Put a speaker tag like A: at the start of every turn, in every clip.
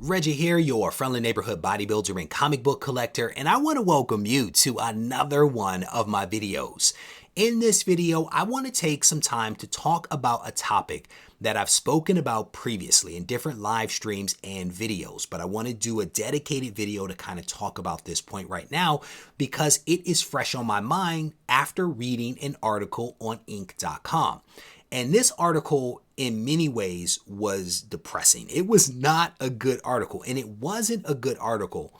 A: Reggie here, your friendly neighborhood bodybuilder and comic book collector, and I want to welcome you to another one of my videos. In this video, I want to take some time to talk about a topic that I've spoken about previously in different live streams and videos, but I want to do a dedicated video to kind of talk about this point right now because it is fresh on my mind after reading an article on Inc.com. And this article, in many ways, was depressing. It was not a good article, and it wasn't a good article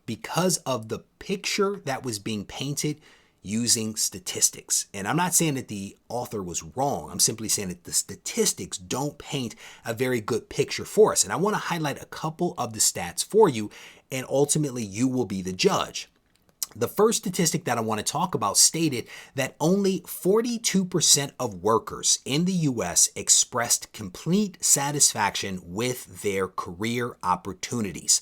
A: because of the picture that was being painted using statistics. And I'm not saying that the author was wrong. I'm simply saying that the statistics don't paint a very good picture for us. And I want to highlight a couple of the stats for you, and ultimately you will be the judge. The first statistic that I want to talk about stated that only 42% of workers in the US expressed complete satisfaction with their career opportunities.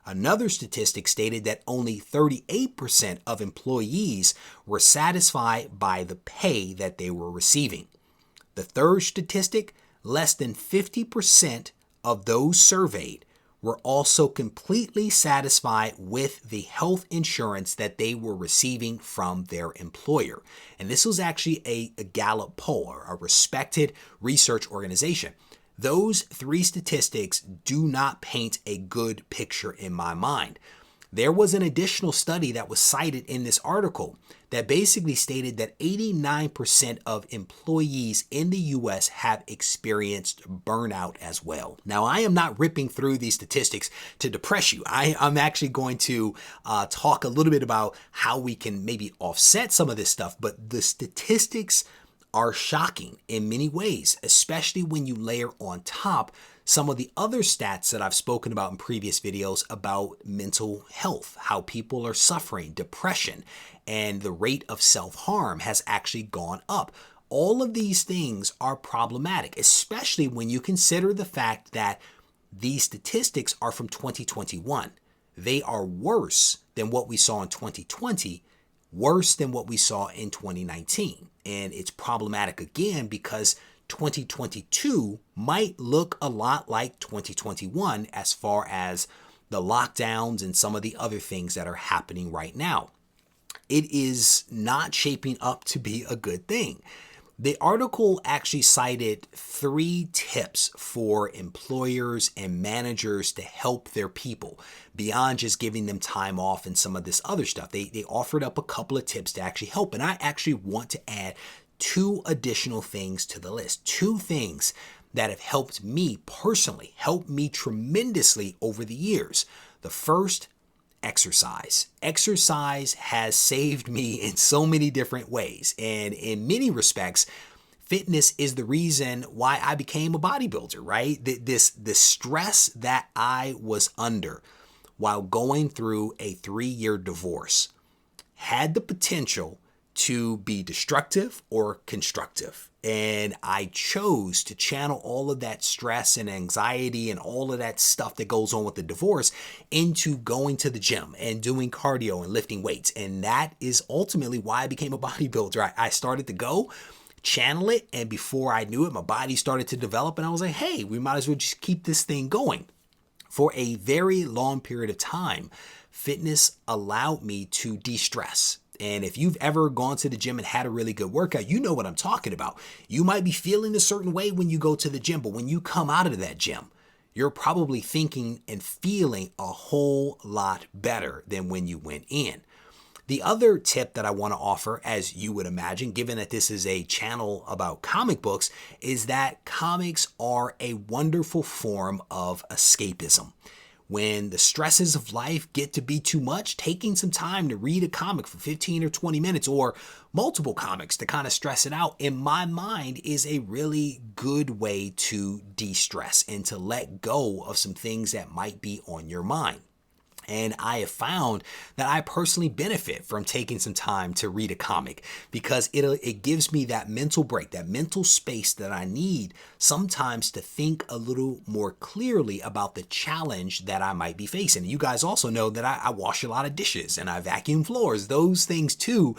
A: Another statistic stated that only 38% of employees were satisfied by the pay that they were receiving. The third statistic, less than 50% of those surveyed were also completely satisfied with the health insurance that they were receiving from their employer. And this was actually a Gallup poll, a respected research organization. Those three statistics do not paint a good picture in my mind. There was an additional study that was cited in this article that basically stated that 89% of employees in the US have experienced burnout as well. Now, I am not ripping through these statistics to depress you. I'm actually going to talk a little bit about how we can maybe offset some of this stuff, but the statistics are shocking in many ways, especially when you layer on top some of the other stats that I've spoken about in previous videos about mental health, how people are suffering depression, and the rate of self-harm has actually gone up. All of these things are problematic, especially when you consider the fact that these statistics are from 2021. They are worse than what we saw in 2020, worse than what we saw in 2019. And it's problematic again because 2022 might look a lot like 2021 as far as the lockdowns and some of the other things that are happening right now. It is not shaping up to be a good thing. The article actually cited 3 tips for employers and managers to help their people beyond just giving them time off and some of this other stuff. They offered up a couple of tips to actually help, and I actually want to add 2 additional things to the list. 2 things that have helped me personally, helped me tremendously over the years. The first, exercise. Exercise has saved me in so many different ways. And in many respects, fitness is the reason why I became a bodybuilder, right? The stress that I was under while going through a 3-year divorce had the potential to be destructive or constructive. And I chose to channel all of that stress and anxiety and all of that stuff that goes on with the divorce into going to the gym and doing cardio and lifting weights. And that is ultimately why I became a bodybuilder. I started to go, channel it, and before I knew it, my body started to develop, and I was like, hey, we might as well just keep this thing going. For a very long period of time, fitness allowed me to de-stress. And if you've ever gone to the gym and had a really good workout, you know what I'm talking about. You might be feeling a certain way when you go to the gym, but when you come out of that gym, you're probably thinking and feeling a whole lot better than when you went in. The other tip that I want to offer, as you would imagine, given that this is a channel about comic books, is that comics are a wonderful form of escapism. When the stresses of life get to be too much, taking some time to read a comic for 15 or 20 minutes or multiple comics to kind of stress it out, in my mind, is a really good way to de-stress and to let go of some things that might be on your mind. And I have found that I personally benefit from taking some time to read a comic because it gives me that mental break, that mental space that I need sometimes to think a little more clearly about the challenge that I might be facing. You guys also know that I wash a lot of dishes and I vacuum floors. Those things too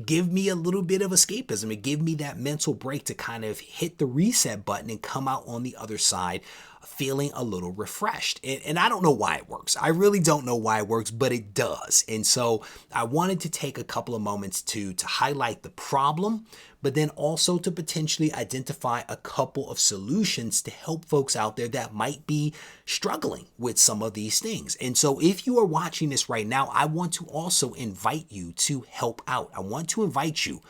A: give me a little bit of escapism. It give me that mental break to kind of hit the reset button and come out on the other side feeling a little refreshed. And I don't know why it works. I really don't know why it works, but it does. And so I wanted to take a couple of moments to highlight the problem, but then also to potentially identify a couple of solutions to help folks out there that might be struggling with some of these things. And so if you are watching this right now, I want to also invite you to help out. I want to invite you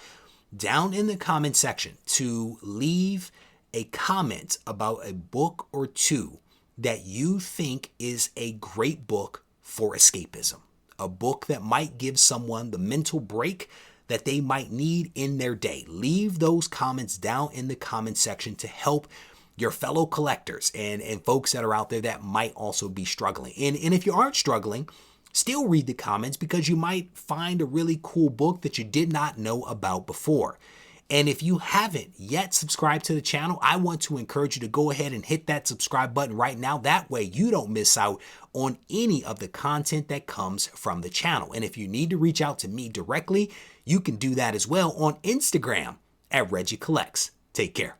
A: down in the comment section to leave a comment about a book or two that you think is a great book for escapism. A book that might give someone the mental break that they might need in their day. Leave those comments down in the comment section to help your fellow collectors and folks that are out there that might also be struggling. And if you aren't struggling, still read the comments because you might find a really cool book that you did not know about before. And if you haven't yet subscribed to the channel, I want to encourage you to go ahead and hit that subscribe button right now. That way you don't miss out on any of the content that comes from the channel. And if you need to reach out to me directly, you can do that as well on Instagram at Regie Collects. Take care.